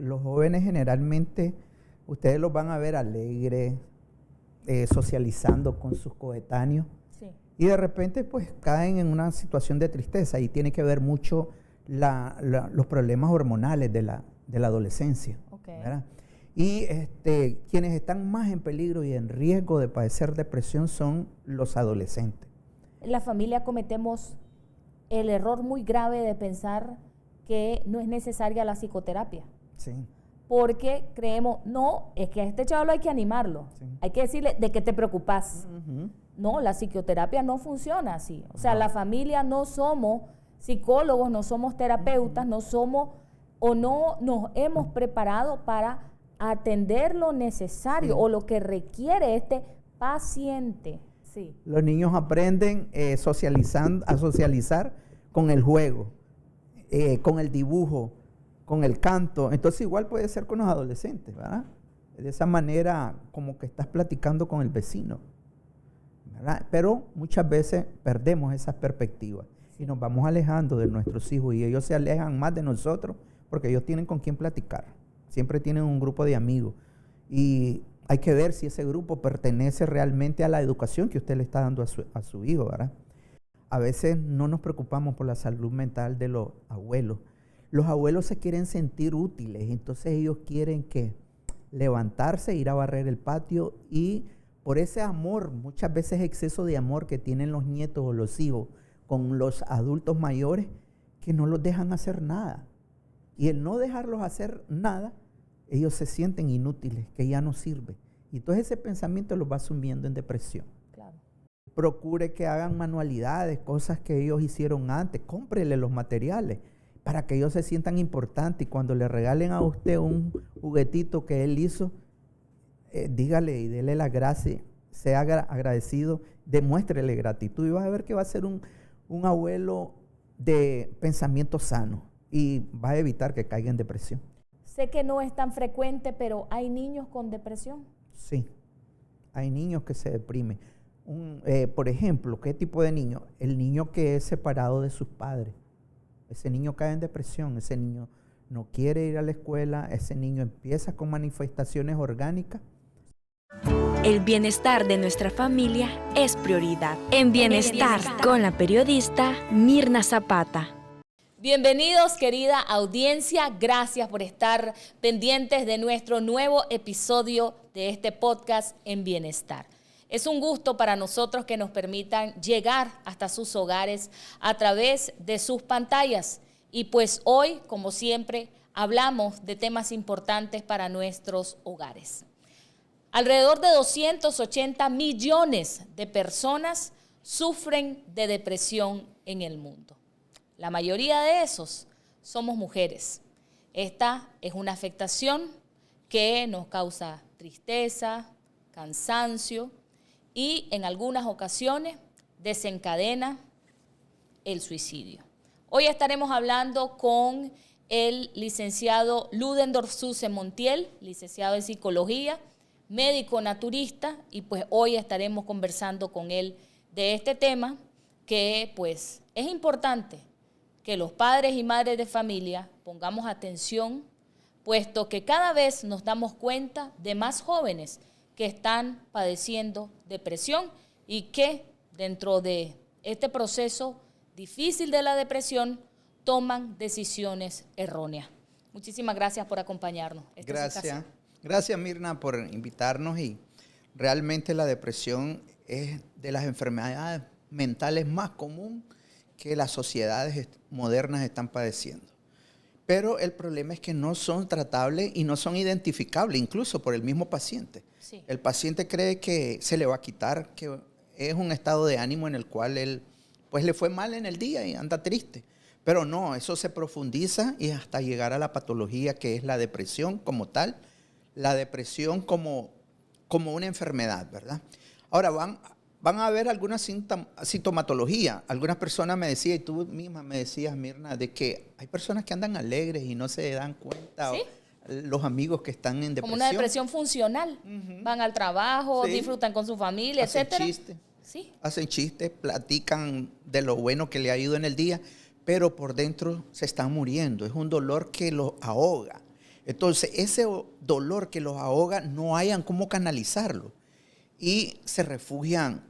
los jóvenes generalmente, ustedes los van a ver alegres, socializando con sus coetáneos. Sí. Y de repente pues caen en una situación de tristeza y tiene que ver mucho los problemas hormonales de la adolescencia. Okay. ¿Verdad? Y quienes están más en peligro y en riesgo de padecer depresión son los adolescentes. En la familia cometemos el error muy grave de pensar que no es necesaria la psicoterapia. Sí. Porque creemos, no, es que a este chaval hay que animarlo. Sí. Hay que decirle de qué te preocupas. No, la psicoterapia no funciona así. O sea, la familia no somos psicólogos, no somos terapeutas, no somos o no nos hemos preparado para atender lo necesario o lo que requiere este paciente. Sí. Los niños aprenden a socializar con el juego, con el dibujo, con el canto. Entonces igual puede ser con los adolescentes, ¿verdad? De esa manera como que estás platicando con el vecino, ¿verdad? Pero muchas veces perdemos esas perspectivas y nos vamos alejando de nuestros hijos y ellos se alejan más de nosotros porque ellos tienen con quién platicar. Siempre tienen un grupo de amigos y hay que ver si ese grupo pertenece realmente a la educación que usted le está dando a su hijo, ¿verdad? A veces no nos preocupamos por la salud mental de los abuelos. Los abuelos se quieren sentir útiles, entonces ellos quieren que levantarse, ir a barrer el patio y por ese amor, muchas veces exceso de amor que tienen los nietos o los hijos con los adultos mayores, que no los dejan hacer nada. Y el no dejarlos hacer nada, ellos se sienten inútiles, que ya no sirve. Y entonces ese pensamiento los va sumiendo en depresión. Claro. Procure que hagan manualidades, cosas que ellos hicieron antes, cómprele los materiales para que ellos se sientan importantes y cuando le regalen a usted un juguetito que él hizo, dígale y dele las gracias, sea agradecido, demuéstrele gratitud y vas a ver que va a ser un abuelo de pensamiento sano y va a evitar que caiga en depresión. Sé que no es tan frecuente, pero ¿hay niños con depresión? Sí, hay niños que se deprimen. Por ejemplo, ¿qué tipo de niño? El niño que es separado de sus padres. Ese niño cae en depresión, ese niño no quiere ir a la escuela, ese niño empieza con manifestaciones orgánicas. El bienestar de nuestra familia es prioridad. En Bienestar, con la periodista Mirna Zapata. Bienvenidos, querida audiencia. Gracias por estar pendientes de nuestro nuevo episodio de este podcast En Bienestar. Es un gusto para nosotros que nos permitan llegar hasta sus hogares a través de sus pantallas. Y pues hoy, como siempre, hablamos de temas importantes para nuestros hogares. Alrededor de 280 millones de personas sufren de depresión en el mundo. La mayoría de esos somos mujeres. Esta es una afectación que nos causa tristeza, cansancio y en algunas ocasiones desencadena el suicidio. Hoy estaremos hablando con el licenciado Ludendorff Susse Montiel, licenciado en psicología, médico naturista, y pues hoy estaremos conversando con él de este tema que pues es importante que los padres y madres de familia pongamos atención, puesto que cada vez nos damos cuenta de más jóvenes que están padeciendo depresión y que dentro de este proceso difícil de la depresión toman decisiones erróneas. Muchísimas gracias por acompañarnos. Gracias Mirna por invitarnos y realmente la depresión es de las enfermedades mentales más comunes que las sociedades modernas están padeciendo. Pero el problema es que no son tratables y no son identificables, incluso por el mismo paciente. Sí. El paciente cree que se le va a quitar, que es un estado de ánimo en el cual él pues le fue mal en el día y anda triste. Pero no, eso se profundiza y hasta llegar a la patología que es la depresión como tal, la depresión como una enfermedad, ¿verdad? Ahora van a haber alguna sintomatología. Algunas personas me decían, y tú misma me decías, Mirna, de que hay personas que andan alegres y no se dan cuenta. ¿Sí? Los amigos que están en depresión. Como una depresión funcional. Van al trabajo, sí, disfrutan con su familia, etcétera. Sí. Hacen chistes, platican de lo bueno que le ha ido en el día, pero por dentro se están muriendo. Es un dolor que los ahoga. Entonces, ese dolor que los ahoga, no hayan cómo canalizarlo. Y se refugian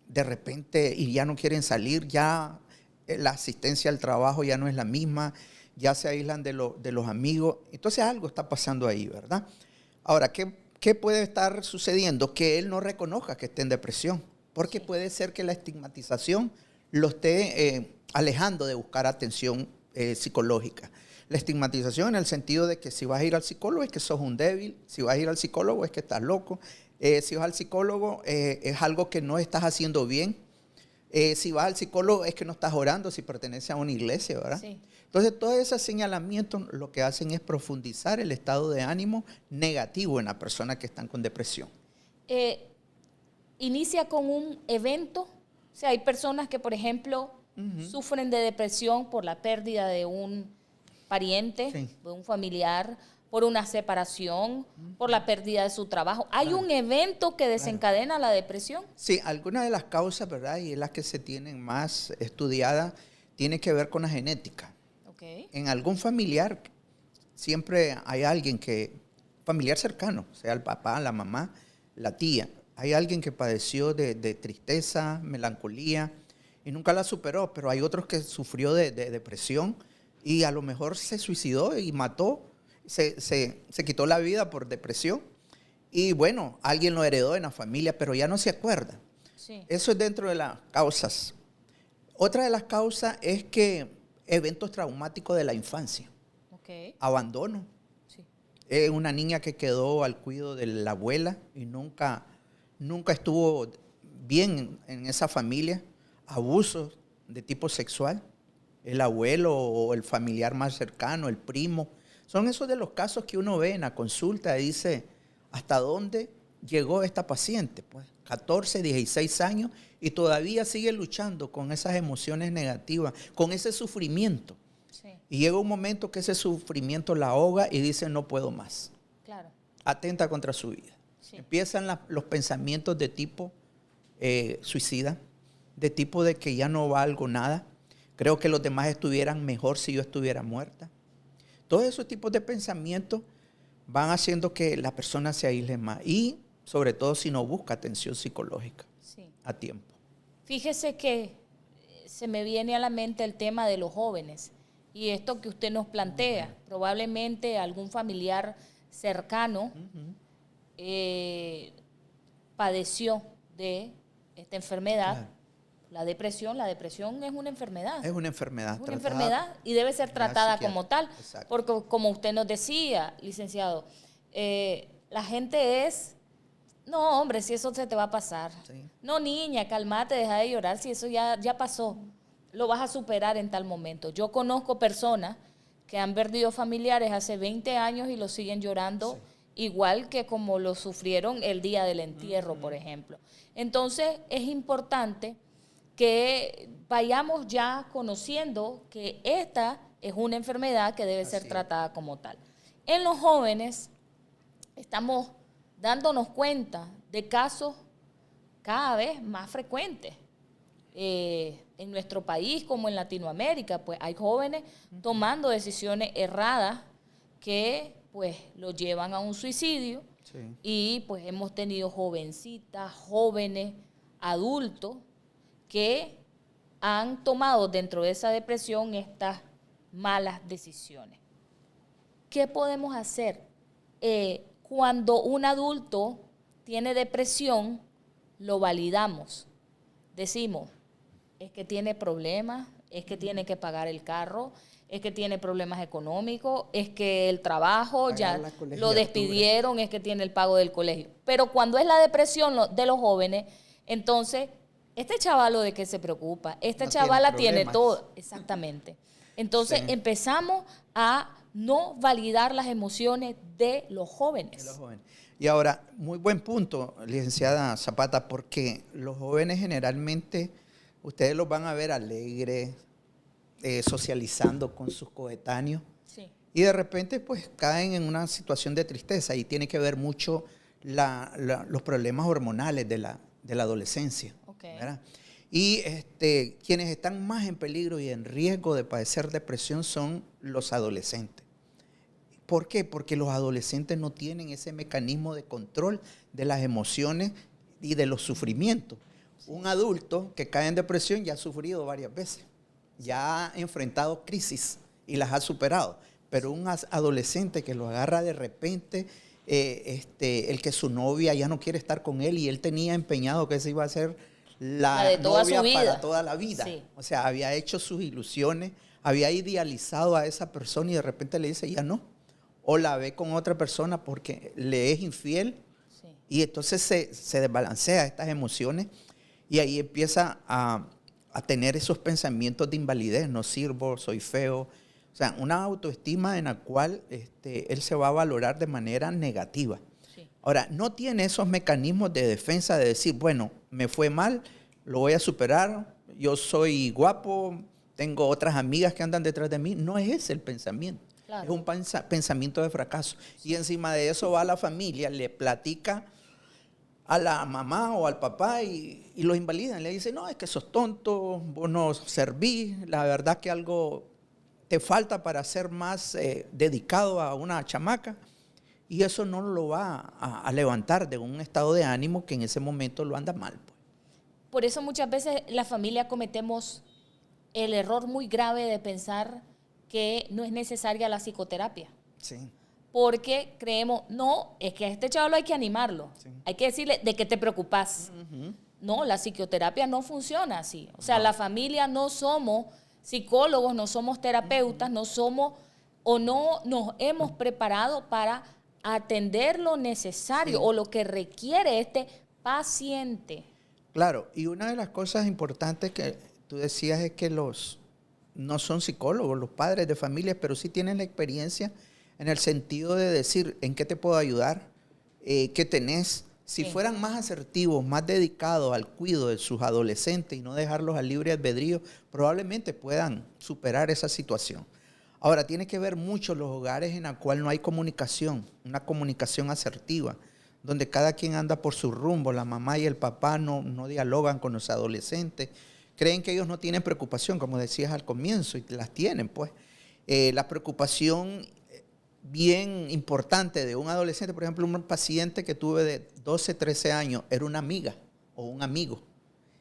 de repente y ya no quieren salir, ya la asistencia al trabajo ya no es la misma, ya se aíslan de los amigos. Entonces algo está pasando ahí, ¿verdad? Ahora, ¿qué puede estar sucediendo? Que él no reconozca que esté en depresión, porque puede ser que la estigmatización lo esté alejando de buscar atención psicológica. La estigmatización en el sentido de que si vas a ir al psicólogo es que sos un débil, si vas a ir al psicólogo es que estás loco, si vas al psicólogo es algo que no estás haciendo bien, si vas al psicólogo es que no estás orando, si perteneces a una iglesia, ¿verdad? Sí. Entonces, todos esos señalamientos lo que hacen es profundizar el estado de ánimo negativo en las personas que están con depresión. Inicia con un evento, o sea, hay personas que, por ejemplo, sufren de depresión por la pérdida de un pariente, de un familiar, por una separación, por la pérdida de su trabajo. ¿Hay un evento que desencadena la depresión? Sí, algunas de las causas, ¿verdad? Y es las que se tienen más estudiadas, tiene que ver con la genética. Okay. En algún familiar siempre hay alguien familiar cercano, sea el papá, la mamá, la tía, hay alguien que padeció de tristeza, melancolía y nunca la superó, pero hay otros que sufrió de depresión y a lo mejor se suicidó y mató. Se quitó la vida por depresión y bueno, alguien lo heredó en la familia, pero ya no se acuerda. Sí. Eso es dentro de las causas. Otra de las causas es que eventos traumáticos de la infancia. Okay. Abandono. Sí. Una niña que quedó al cuidado de la abuela y nunca estuvo bien en esa familia. Abusos de tipo sexual. El abuelo o el familiar más cercano, el primo. Son esos de los casos que uno ve en la consulta y dice, ¿hasta dónde llegó esta paciente? Pues 14, 16 años y todavía sigue luchando con esas emociones negativas, con ese sufrimiento. Sí. Y llega un momento que ese sufrimiento la ahoga y dice, no puedo más. Claro. Atenta contra su vida. Sí. Empiezan los pensamientos de tipo suicida, de tipo de que ya no valgo nada. Creo que los demás estuvieran mejor si yo estuviera muerta. Todos esos tipos de pensamientos van haciendo que la persona se aísle más y sobre todo si no busca atención psicológica a tiempo. Fíjese que se me viene a la mente el tema de los jóvenes y esto que usted nos plantea, probablemente algún familiar cercano padeció de esta enfermedad. Claro. La depresión es una enfermedad. Es una enfermedad. Es una enfermedad y debe ser tratada como tal. Exacto. Porque como usted nos decía, licenciado, la gente es, no hombre, si eso se te va a pasar. Sí. No niña, calmate, deja de llorar, si eso ya pasó. Lo vas a superar en tal momento. Yo conozco personas que han perdido familiares hace 20 años y lo siguen llorando igual que como lo sufrieron el día del entierro, por ejemplo. Entonces es importante que vayamos ya conociendo que esta es una enfermedad que debe ser tratada como tal. En los jóvenes estamos dándonos cuenta de casos cada vez más frecuentes. En nuestro país como en Latinoamérica, pues hay jóvenes tomando decisiones erradas que pues los llevan a un suicidio y pues hemos tenido jovencitas, jóvenes, adultos que han tomado dentro de esa depresión estas malas decisiones. ¿Qué podemos hacer? Cuando un adulto tiene depresión, lo validamos. Decimos, es que tiene problemas, es que tiene que pagar el carro, es que tiene problemas económicos, es que el trabajo ya lo despidieron, es que tiene el pago del colegio. Pero cuando es la depresión de los jóvenes, entonces este chavalo de qué se preocupa, esta chavala tiene todo. Exactamente. Entonces empezamos a no validar las emociones de los jóvenes. Y ahora, muy buen punto, licenciada Zapata, porque los jóvenes generalmente, ustedes los van a ver alegres, socializando con sus coetáneos. Sí. Y de repente pues caen en una situación de tristeza y tiene que ver mucho los problemas hormonales de la adolescencia. ¿Verdad? Y quienes están más en peligro y en riesgo de padecer depresión son los adolescentes. ¿Por qué? Porque los adolescentes no tienen ese mecanismo de control de las emociones y de los sufrimientos. Un adulto que cae en depresión ya ha sufrido varias veces, ya ha enfrentado crisis y las ha superado. Pero un adolescente que lo agarra de repente, el que su novia ya no quiere estar con él y él tenía empeñado que esa iba a ser la de toda novia su vida. para toda la vida. Sí. O sea, había hecho sus ilusiones, había idealizado a esa persona y de repente le dice ya no. O la ve con otra persona porque le es infiel. Sí. Y entonces se desbalancea estas emociones y ahí empieza a tener esos pensamientos de invalidez. No sirvo, soy feo. O sea, una autoestima en la cual él se va a valorar de manera negativa. Sí. Ahora, no tiene esos mecanismos de defensa de decir, bueno, me fue mal, lo voy a superar, yo soy guapo, tengo otras amigas que andan detrás de mí. No es ese el pensamiento. Claro. Es un pensamiento de fracaso. Sí. Y encima de eso va la familia, le platica a la mamá o al papá y los invalidan. Le dicen, no, es que sos tonto, vos no servís, la verdad que algo te falta para ser más dedicado a una chamaca. Y eso no lo va a levantar de un estado de ánimo que en ese momento lo anda mal. Pues. Por eso muchas veces la familia cometemos el error muy grave de pensar que no es necesaria la psicoterapia. Sí. Porque creemos, no, es que a este chaval hay que animarlo. Sí. Hay que decirle de qué te preocupas. Uh-huh. No, la psicoterapia no funciona así. O sea, la familia no somos psicólogos, no somos terapeutas, no somos o no nos hemos preparado para atender lo necesario o lo que requiere este paciente. Claro, y una de las cosas importantes que tú decías es que no son psicólogos, los padres de familia, pero sí tienen la experiencia en el sentido de decir en qué te puedo ayudar, qué tenés. Si fueran más asertivos, más dedicados al cuidado de sus adolescentes y no dejarlos al libre albedrío, probablemente puedan superar esa situación. Ahora, tiene que ver mucho los hogares en los cuales no hay comunicación, una comunicación asertiva, donde cada quien anda por su rumbo, la mamá y el papá no dialogan con los adolescentes, creen que ellos no tienen preocupación, como decías al comienzo, y las tienen, pues. La preocupación bien importante de un adolescente, por ejemplo, un paciente que tuve de 12, 13 años, era una amiga o un amigo.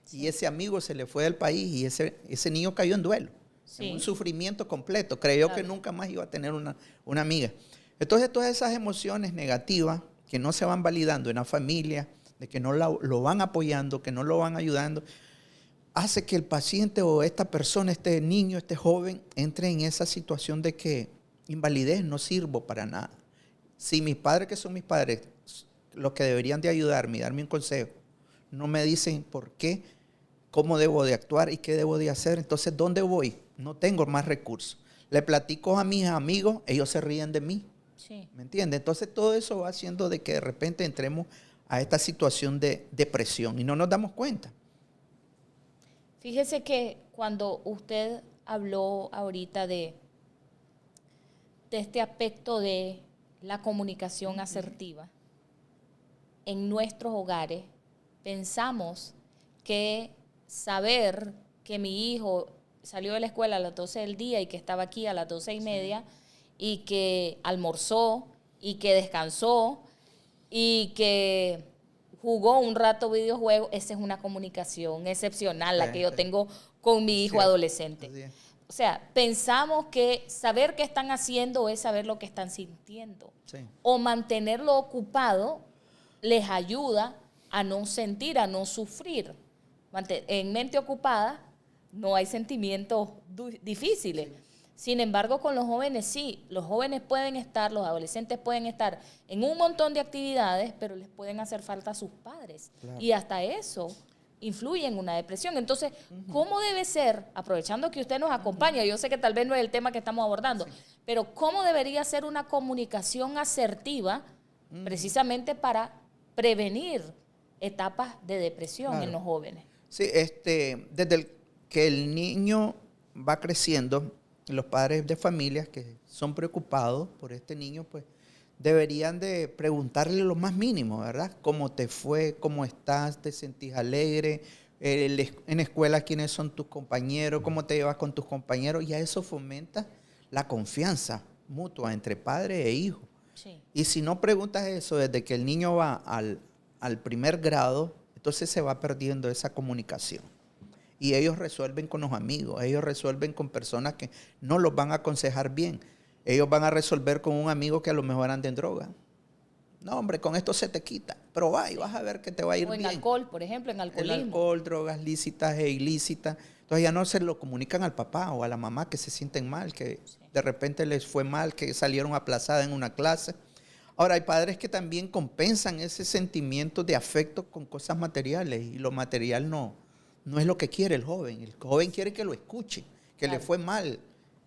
Sí. Y ese amigo se le fue del país y ese niño cayó en duelo, en un sufrimiento completo. Creyó que nunca más iba a tener una amiga. Entonces, todas esas emociones negativas que no se van validando en la familia, de que no lo van apoyando, que no lo van ayudando, hace que el paciente o esta persona, este niño, este joven, entre en esa situación de que invalidez, no sirvo para nada. Si mis padres, que son mis padres, los que deberían de ayudarme y darme un consejo, no me dicen por qué, cómo debo de actuar y qué debo de hacer, entonces, ¿dónde voy? No tengo más recursos. Le platico a mis amigos, ellos se ríen de mí. Sí. ¿Me entiendes? Entonces, todo eso va haciendo de que de repente entremos a esta situación de depresión y no nos damos cuenta. Fíjese que cuando usted habló ahorita de este aspecto de la comunicación asertiva, en nuestros hogares pensamos que saber que mi hijo salió de la escuela a las 12 del día y que estaba aquí a las 12:30 y que almorzó y que descansó y que jugó un rato videojuegos, esa es una comunicación excepcional, la que yo tengo con mi hijo adolescente. O sea, pensamos que saber qué están haciendo es saber lo que están sintiendo. Sí. O mantenerlo ocupado les ayuda a no sentir, a no sufrir. En mente ocupada no hay sentimientos difíciles. Sí. Sin embargo, con los jóvenes sí. Los jóvenes pueden estar, los adolescentes pueden estar en un montón de actividades, pero les pueden hacer falta a sus padres. Claro. Y hasta eso influye en una depresión. Entonces, ¿cómo debe ser, aprovechando que usted nos acompaña, yo sé que tal vez no es el tema que estamos abordando, pero cómo debería ser una comunicación asertiva precisamente para prevenir etapas de depresión en los jóvenes? Sí, desde que el niño va creciendo, los padres de familias que son preocupados por este niño, pues deberían de preguntarle lo más mínimo, ¿verdad? ¿Cómo te fue? ¿Cómo estás? ¿Te sentís alegre? En escuela, ¿quiénes son tus compañeros? ¿Cómo te llevas con tus compañeros? Y a eso fomenta la confianza mutua entre padre e hijo. Sí. Y si no preguntas eso desde que el niño va al primer grado, entonces se va perdiendo esa comunicación. Y ellos resuelven con los amigos, ellos resuelven con personas que no los van a aconsejar bien. Ellos van a resolver con un amigo que a lo mejor anda en droga. No, hombre, con esto se te quita. Probá y vas a ver que te va a ir bien. O en alcohol, por ejemplo, en alcoholismo. El alcohol, drogas lícitas e ilícitas. Entonces ya no se lo comunican al papá o a la mamá que se sienten mal, que de repente les fue mal, que salieron aplazadas en una clase. Ahora, hay padres que también compensan ese sentimiento de afecto con cosas materiales y lo material no es lo que quiere el joven. El joven quiere que lo escuche, que le fue mal,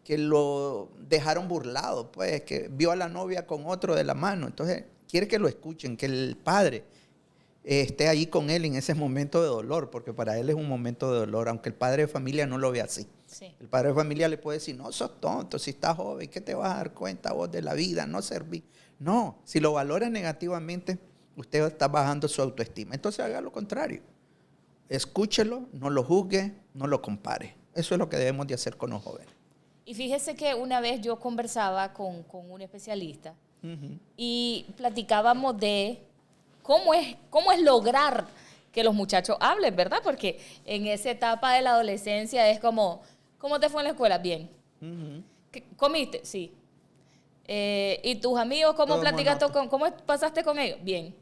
que lo dejaron burlado, pues, que vio a la novia con otro de la mano. Entonces, quiere que lo escuchen, que el padre esté ahí con él en ese momento de dolor, porque para él es un momento de dolor, aunque el padre de familia no lo ve así. Sí. El padre de familia le puede decir, no, sos tonto, si estás joven, ¿qué te vas a dar cuenta vos de la vida? No serví. No, si lo valora negativamente, usted está bajando su autoestima. Entonces haga lo contrario. Escúchelo, no lo juzgue, no lo compare. Eso es lo que debemos de hacer con los jóvenes. Y fíjese que una vez yo conversaba con un especialista y platicábamos de cómo es lograr que los muchachos hablen, ¿verdad? Porque en esa etapa de la adolescencia es como, ¿cómo te fue en la escuela? Bien. ¿Comiste? Sí. ¿Y tus amigos cómo platicaste? ¿Cómo pasaste con ellos? Bien.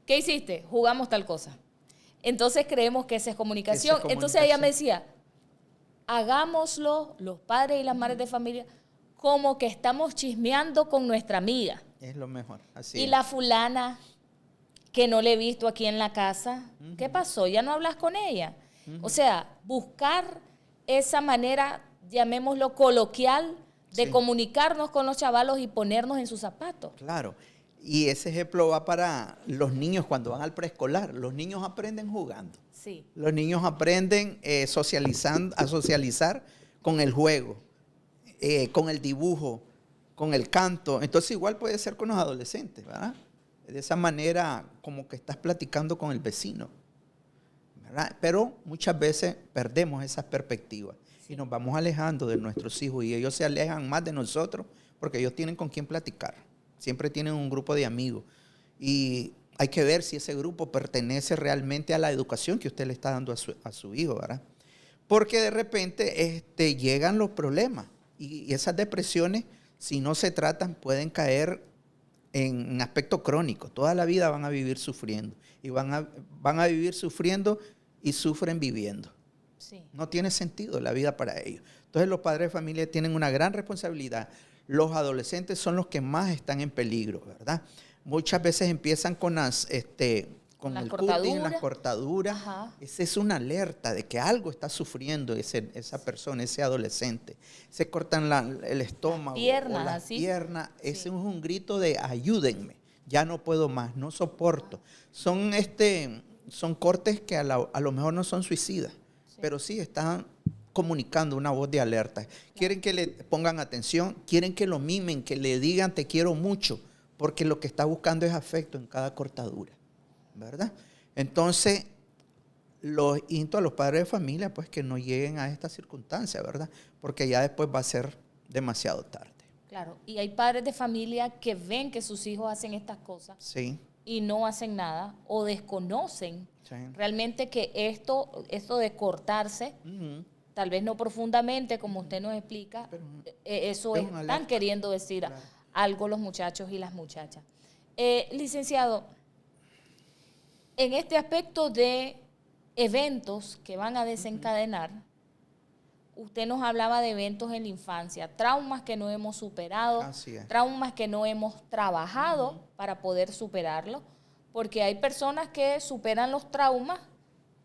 ¿Qué hiciste? Jugamos tal cosa. Entonces creemos que esa es comunicación. Entonces ella me decía, hagámoslo, los padres y las madres de familia, como que estamos chismeando con nuestra amiga. Es lo mejor, así y es. La fulana que no le he visto aquí en la casa, ¿qué pasó? ¿Ya no hablas con ella? O sea, buscar esa manera, llamémoslo coloquial, de comunicarnos con los chavalos y ponernos en sus zapatos. Claro. Y ese ejemplo va para los niños cuando van al preescolar. Los niños aprenden jugando. Sí. Los niños aprenden a socializar con el juego, con el dibujo, con el canto. Entonces igual puede ser con los adolescentes, ¿verdad? De esa manera como que estás platicando con el vecino, ¿verdad? Pero muchas veces perdemos esas perspectivas y nos vamos alejando de nuestros hijos y ellos se alejan más de nosotros porque ellos tienen con quién platicar. Siempre tienen un grupo de amigos y hay que ver si ese grupo pertenece realmente a la educación que usted le está dando a su hijo, ¿verdad? Porque de repente llegan los problemas y esas depresiones, si no se tratan, pueden caer en aspecto crónico. Toda la vida van a vivir sufriendo y van a vivir sufriendo y sufren viviendo. Sí. No tiene sentido la vida para ellos. Entonces los padres de familia tienen una gran responsabilidad. Los adolescentes son los que más están en peligro, ¿verdad? Muchas veces empiezan con con el cutting, las cortaduras. Ajá. Esa es una alerta de que algo está sufriendo esa persona, ese adolescente. Se cortan el estómago o las piernas. Sí. Ese es un grito de ayúdenme. Ya no puedo más, no soporto. Son cortes que a lo mejor no son suicidas, pero sí están comunicando una voz de alerta. Quieren que le pongan atención, quieren que lo mimen, que le digan te quiero mucho, porque lo que está buscando es afecto en cada cortadura, ¿verdad? Entonces, insto a los padres de familia pues que no lleguen a esta circunstancia, ¿verdad? Porque ya después va a ser demasiado tarde. Claro, y hay padres de familia que ven que sus hijos hacen estas cosas y no hacen nada o desconocen realmente que esto de cortarse, tal vez no profundamente como usted nos explica, pero eso están queriendo decir algo los muchachos y las muchachas. Licenciado, en este aspecto de eventos que van a desencadenar, usted nos hablaba de eventos en la infancia, traumas que no hemos superado, traumas que no hemos trabajado para poder superarlos, porque hay personas que superan los traumas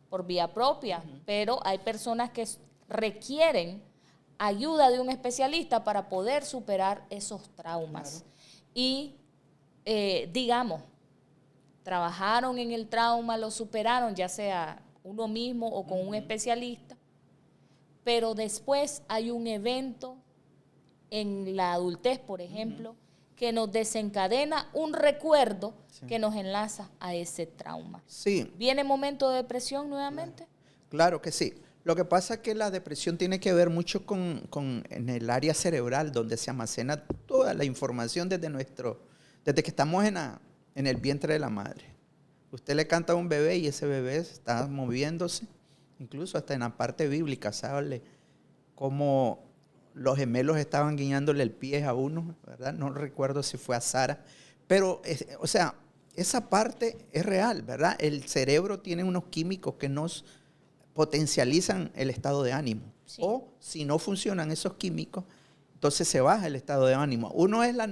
por vía propia, pero hay personas que requieren ayuda de un especialista para poder superar esos traumas. Claro. Y, digamos, trabajaron en el trauma, lo superaron, ya sea uno mismo o con un especialista, pero después hay un evento en la adultez, por ejemplo, que nos desencadena un recuerdo que nos enlaza a ese trauma. Sí. ¿Viene momento de depresión nuevamente? Claro que sí. Lo que pasa es que la depresión tiene que ver mucho en el área cerebral, donde se almacena toda la información desde que estamos en el vientre de la madre. Usted le canta a un bebé y ese bebé está moviéndose, incluso hasta en la parte bíblica, ¿sabe? Como los gemelos estaban guiñándole el pie a uno, ¿verdad? No recuerdo si fue a Sara, pero, o sea, esa parte es real, ¿verdad? El cerebro tiene unos químicos que nos potencializan el estado de ánimo. Sí. O si no funcionan esos químicos, entonces se baja el estado de ánimo. Uno es la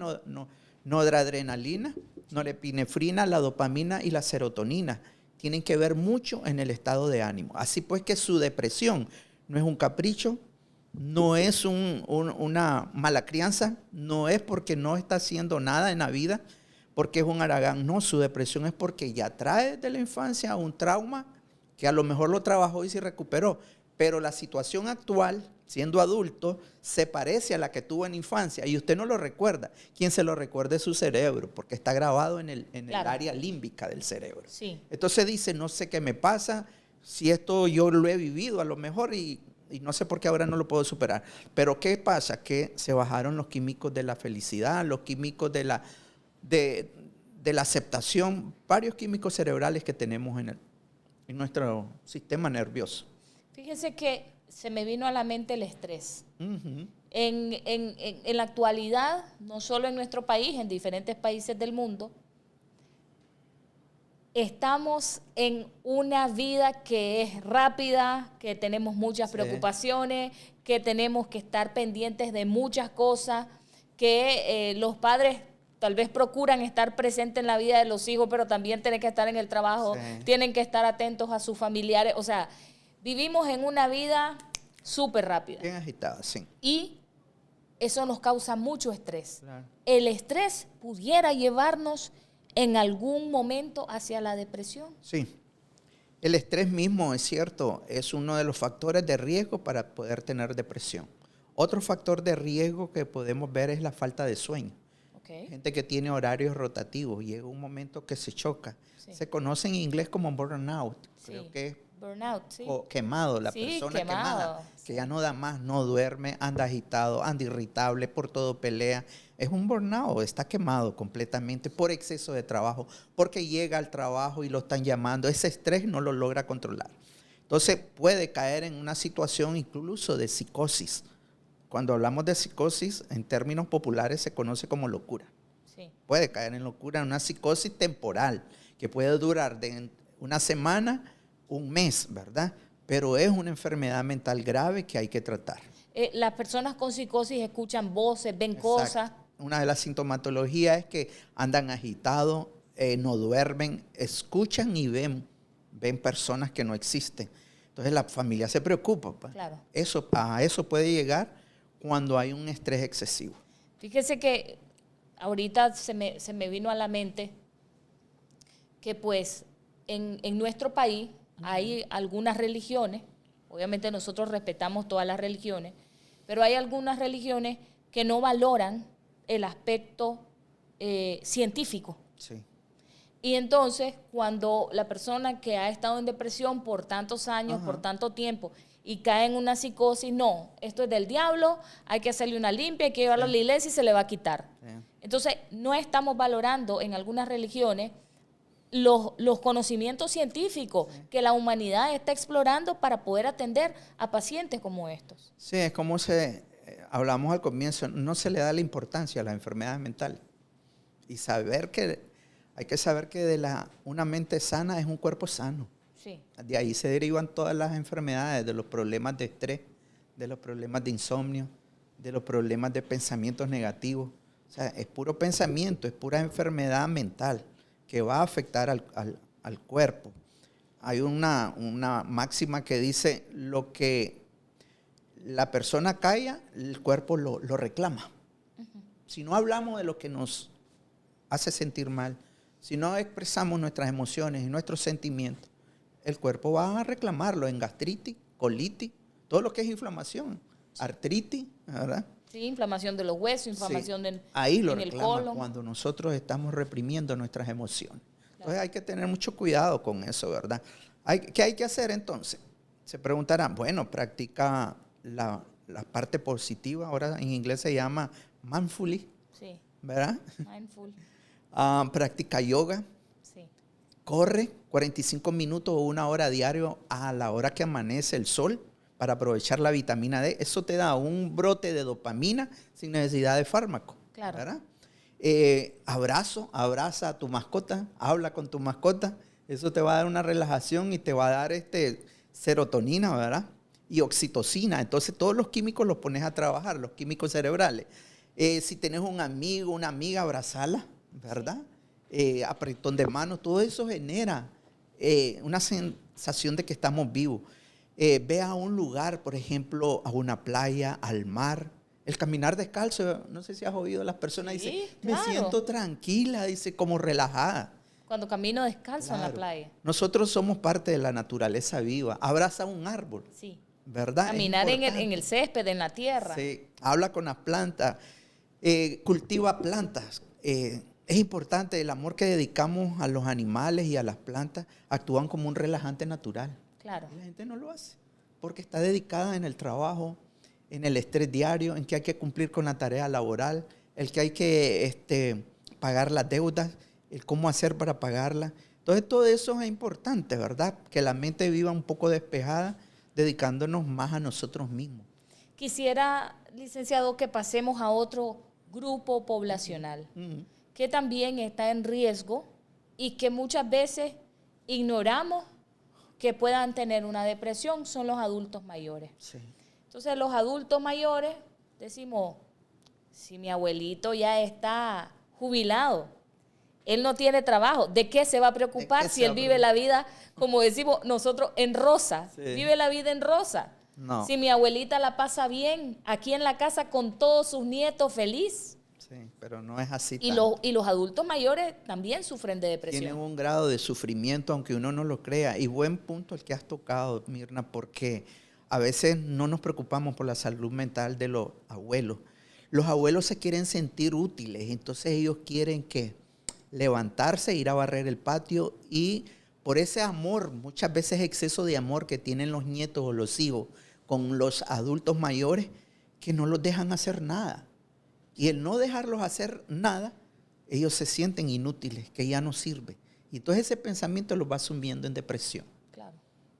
noradrenalina, norepinefrina, la dopamina y la serotonina. Tienen que ver mucho en el estado de ánimo. Así pues que su depresión no es un capricho, no es una mala crianza, no es porque no está haciendo nada en la vida, porque es un haragán. No, su depresión es porque ya trae desde la infancia un trauma que a lo mejor lo trabajó y se recuperó, pero la situación actual, siendo adulto, se parece a la que tuvo en infancia y usted no lo recuerda. Quien se lo recuerda es su cerebro, porque está grabado en el área límbica del cerebro. Sí. Entonces dice, no sé qué me pasa, si esto yo lo he vivido a lo mejor y no sé por qué ahora no lo puedo superar. Pero ¿qué pasa? Que se bajaron los químicos de la felicidad, los químicos de la aceptación, varios químicos cerebrales que tenemos en nuestro sistema nervioso. Fíjese que se me vino a la mente el estrés. Uh-huh. En la actualidad, no solo en nuestro país, en diferentes países del mundo, estamos en una vida que es rápida, que tenemos muchas preocupaciones, que tenemos que estar pendientes de muchas cosas, que los padres tal vez procuran estar presentes en la vida de los hijos, pero también tienen que estar en el trabajo, tienen que estar atentos a sus familiares. O sea, vivimos en una vida súper rápida. Bien agitada, sí. Y eso nos causa mucho estrés. Claro. El estrés pudiera llevarnos en algún momento hacia la depresión. Sí. El estrés mismo, es cierto, es uno de los factores de riesgo para poder tener depresión. Otro factor de riesgo que podemos ver es la falta de sueño. Okay. Gente que tiene horarios rotativos, llega un momento que se choca. Sí. Se conoce en inglés como burnout. Sí. Creo que es burnout, sí. O quemado, la persona quemada, que ya no da más, no duerme, anda agitado, anda irritable, por todo pelea. Es un burnout, está quemado completamente por exceso de trabajo, porque llega al trabajo y lo están llamando. Ese estrés no lo logra controlar. Entonces puede caer en una situación incluso de psicosis. Cuando hablamos de psicosis, en términos populares se conoce como locura. Sí. Puede caer en locura, en una psicosis temporal, que puede durar de una semana, un mes, ¿verdad? Pero es una enfermedad mental grave que hay que tratar. Las personas con psicosis escuchan voces, ven cosas. Una de las sintomatologías es que andan agitados, no duermen, escuchan y ven personas que no existen. Entonces la familia se preocupa. Claro. A eso puede llegar cuando hay un estrés excesivo. Fíjese que ahorita se me vino a la mente que pues en nuestro país hay algunas religiones, obviamente nosotros respetamos todas las religiones, pero hay algunas religiones que no valoran el aspecto científico. Sí. Y entonces, cuando la persona que ha estado en depresión por tantos años, por tanto tiempo, y cae en una psicosis, no, esto es del diablo, hay que hacerle una limpia, hay que llevarlo a la iglesia y se le va a quitar. Sí. Entonces, no estamos valorando en algunas religiones los conocimientos científicos que la humanidad está explorando para poder atender a pacientes como estos. Sí, es como hablamos al comienzo, no se le da la importancia a las enfermedades mentales. Y hay que saber que una mente sana es un cuerpo sano. Sí. De ahí se derivan todas las enfermedades, de los problemas de estrés, de los problemas de insomnio, de los problemas de pensamientos negativos. O sea, es puro pensamiento, es pura enfermedad mental que va a afectar al cuerpo. Hay una máxima que dice, lo que la persona calla, el cuerpo lo reclama. Uh-huh. Si no hablamos de lo que nos hace sentir mal, si no expresamos nuestras emociones y nuestros sentimientos, el cuerpo va a reclamarlo en gastritis, colitis, todo lo que es inflamación, artritis, ¿verdad? Sí, inflamación de los huesos, inflamación ahí lo en el colon. Cuando nosotros estamos reprimiendo nuestras emociones. Claro. Entonces hay que tener mucho cuidado con eso, ¿verdad? ¿Qué hay que hacer entonces? se preguntarán, bueno, practica la parte positiva, ahora en inglés se llama mindfully, Sí. ¿verdad? Mindful. Practica yoga, Sí. corre 45 minutos o 1 hora diario a la hora que amanece el sol para aprovechar la vitamina D. Eso te da un brote de dopamina sin necesidad de fármaco, Claro. ¿verdad? Abraza a tu mascota, habla con tu mascota. Eso te va a dar una relajación y te va a dar serotonina, ¿verdad? Y oxitocina. Entonces todos los químicos los pones a trabajar, los químicos cerebrales. Si tenés un amigo, una amiga, abrazala, ¿verdad? Apretón de manos, todo eso genera una sensación de que estamos vivos. Ve a un lugar, por ejemplo, a una playa, al mar. El caminar descalzo, no sé si has oído, las personas Sí, dicen, claro. me siento tranquila, dice, como relajada. Cuando camino descalzo en la Claro. playa. Nosotros somos parte de la naturaleza viva. Abraza un árbol, Sí. ¿verdad? Caminar Es en el importante. césped, en la tierra. Sí, habla con las plantas, cultiva plantas. Es importante, el amor que dedicamos a los animales y a las plantas actúan como un relajante natural. Claro. Y la gente no lo hace porque está dedicada en el trabajo, en el estrés diario, en que hay que cumplir con la tarea laboral, el que hay que pagar las deudas, el cómo hacer para pagarlas. Entonces todo eso es importante, ¿verdad? Que la mente viva un poco despejada, dedicándonos más a nosotros mismos. Quisiera, licenciado, que pasemos a otro grupo poblacional que también está en riesgo y que muchas veces ignoramos que puedan tener una depresión, son los adultos mayores. Sí. Entonces los adultos mayores decimos, si mi abuelito ya está jubilado, él no tiene trabajo, ¿de qué se va a preocupar si él vive la vida, como decimos nosotros, en rosa? Sí. Vive la vida en rosa. No. Si mi abuelita la pasa bien aquí en la casa con todos sus nietos feliz. Sí, pero no es así. Y los adultos mayores también sufren de depresión. Tienen un grado de sufrimiento, aunque uno no lo crea. Y buen punto el que has tocado, Mirna, porque a veces no nos preocupamos por la salud mental de los abuelos. Los abuelos se quieren sentir útiles, entonces ellos quieren que levantarse, ir a barrer el patio y por ese amor, muchas veces exceso de amor que tienen los nietos o los hijos con los adultos mayores, que no los dejan hacer nada. Y el no dejarlos hacer nada, ellos se sienten inútiles, que ya no sirve. Y entonces ese pensamiento los va sumiendo en depresión. Claro.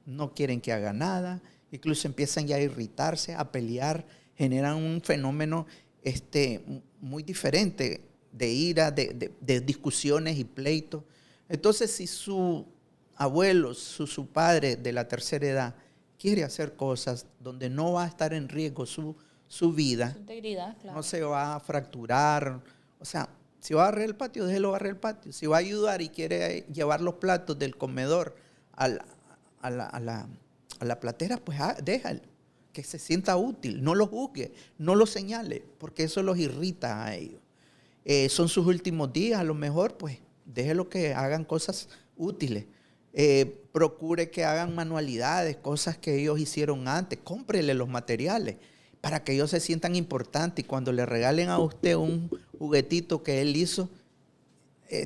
No quieren que haga nada, incluso empiezan ya a irritarse, a pelear, generan un fenómeno muy diferente de ira, de discusiones y pleitos. Entonces, si su abuelo, su padre de la tercera edad quiere hacer cosas donde no va a estar en riesgo su vida, Su integridad, claro. no se va a fracturar. O sea, si va a barrer el patio, déjelo barrer el patio. Si va a ayudar y quiere llevar los platos del comedor a la platera, pues déjalo, que se sienta útil. No lo juzgue, no lo señale, porque eso los irrita a ellos. Son sus últimos días, a lo mejor, pues déjelo que hagan cosas útiles. Procure que hagan manualidades, cosas que ellos hicieron antes. Cómprele los materiales para que ellos se sientan importantes. Y cuando le regalen a usted un juguetito que él hizo,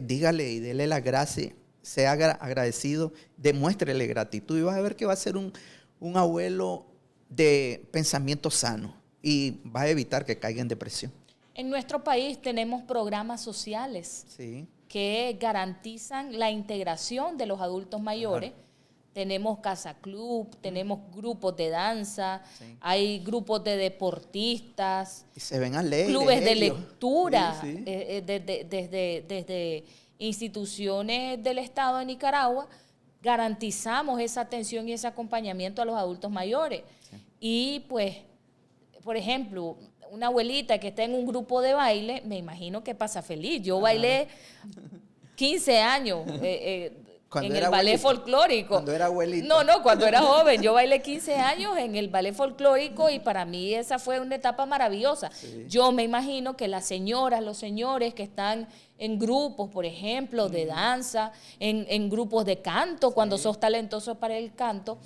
dígale y dele las gracias, sea agradecido, demuéstrele gratitud y vas a ver que va a ser un abuelo de pensamiento sano y va a evitar que caiga en depresión. En nuestro país tenemos programas sociales Sí. que garantizan la integración de los adultos mayores. Ajá. Tenemos casa club, tenemos grupos de danza, sí. Hay grupos de deportistas, y se ven alegres, clubes de lectura, sí, sí. Desde instituciones del Estado de Nicaragua, garantizamos esa atención y ese acompañamiento a los adultos mayores. Sí. Y pues, por ejemplo, una abuelita que está en un grupo de baile, me imagino que pasa feliz. Yo bailé 15 años en el ballet folclórico. Cuando era abuelita. No, cuando era joven. Yo bailé 15 años en el ballet folclórico y para mí esa fue una etapa maravillosa. Sí. Yo me imagino que las señoras, los señores que están en grupos, por ejemplo, de danza, en grupos de canto, cuando sos talentoso para el canto,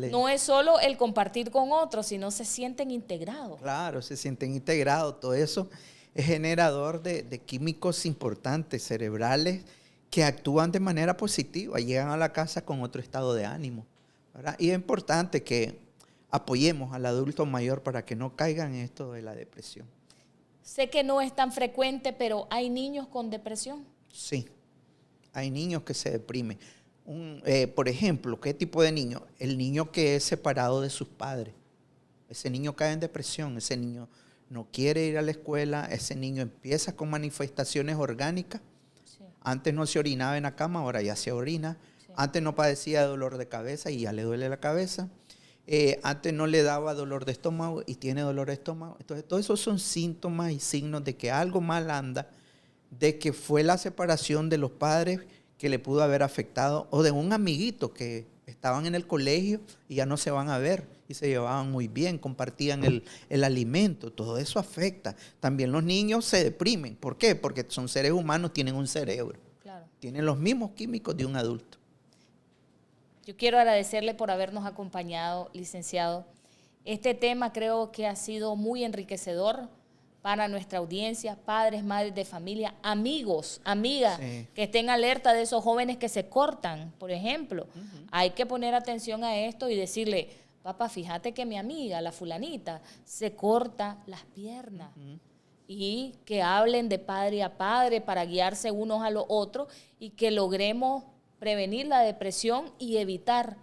no es solo el compartir con otros, sino se sienten integrados. Claro, se sienten integrados. Todo eso es generador de químicos importantes, cerebrales, que actúan de manera positiva, llegan a la casa con otro estado de ánimo, ¿verdad? Y es importante que apoyemos al adulto mayor para que no caigan en esto de la depresión. Sé que no es tan frecuente, pero ¿hay niños con depresión? Sí, hay niños que se deprimen. Por ejemplo, ¿qué tipo de niño? El niño que es separado de sus padres. Ese niño cae en depresión, ese niño no quiere ir a la escuela, ese niño empieza con manifestaciones orgánicas. Sí. Antes no se orinaba en la cama, ahora ya se orina. Sí. Antes no padecía de dolor de cabeza y ya le duele la cabeza. Antes no le daba dolor de estómago y tiene dolor de estómago. Entonces, todos esos son síntomas y signos de que algo mal anda, de que fue la separación de los padres que le pudo haber afectado, o de un amiguito que estaban en el colegio y ya no se van a ver y se llevaban muy bien, compartían el alimento. Todo eso afecta. También los niños se deprimen. ¿Por qué? Porque son seres humanos, tienen un cerebro. Claro. Tienen los mismos químicos de un adulto. Yo quiero agradecerle por habernos acompañado, licenciado. Este tema creo que ha sido muy enriquecedor para nuestra audiencia, padres, madres de familia, amigos, amigas, sí, que estén alerta de esos jóvenes que se cortan, por ejemplo. Hay que poner atención a esto y decirle, papá, fíjate que mi amiga, la fulanita, se corta las piernas. Y que hablen de padre a padre para guiarse unos a los otros y que logremos prevenir la depresión y evitar,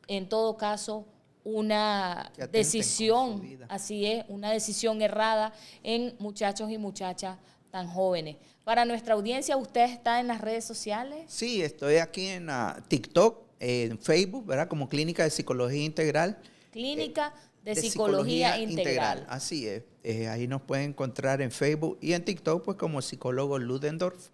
en todo caso, una decisión, así es, una decisión errada en muchachos y muchachas tan jóvenes. Para nuestra audiencia, ¿usted está en las redes sociales? Sí, estoy aquí en TikTok, en Facebook, ¿verdad? Como Clínica de Psicología Integral. Clínica de Psicología Integral. Así es. Ahí nos pueden encontrar en Facebook y en TikTok, pues como psicólogo Ludendorff.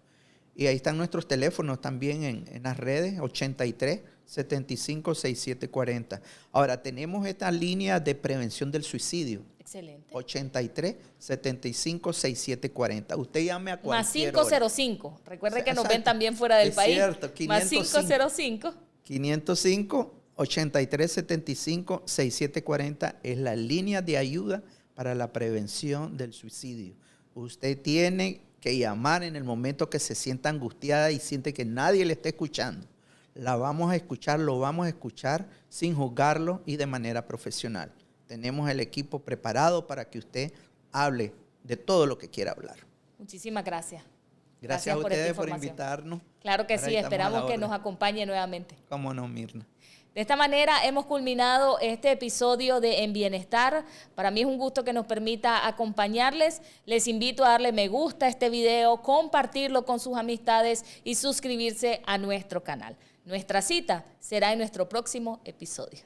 Y ahí están nuestros teléfonos también en las redes, 83 75 67 40. Ahora, tenemos esta línea de prevención del suicidio. Excelente. 83 75 67 40. Usted llame a cualquier Más 505. Hora. Recuerde que nos ven también fuera del país. Cierto, 505, más 505. 505 83 75 67 40 es la línea de ayuda para la prevención del suicidio. Usted tiene que llamar en el momento que se sienta angustiada y siente que nadie le está escuchando. La vamos a escuchar, lo vamos a escuchar sin juzgarlo y de manera profesional. Tenemos el equipo preparado para que usted hable de todo lo que quiera hablar. Muchísimas gracias. Gracias a ustedes por invitarnos. Claro que sí, esperamos que nos acompañe nuevamente. Cómo no, Mirna. De esta manera hemos culminado este episodio de En Bienestar. Para mí es un gusto que nos permita acompañarles. Les invito a darle me gusta a este video, compartirlo con sus amistades y suscribirse a nuestro canal. Nuestra cita será en nuestro próximo episodio.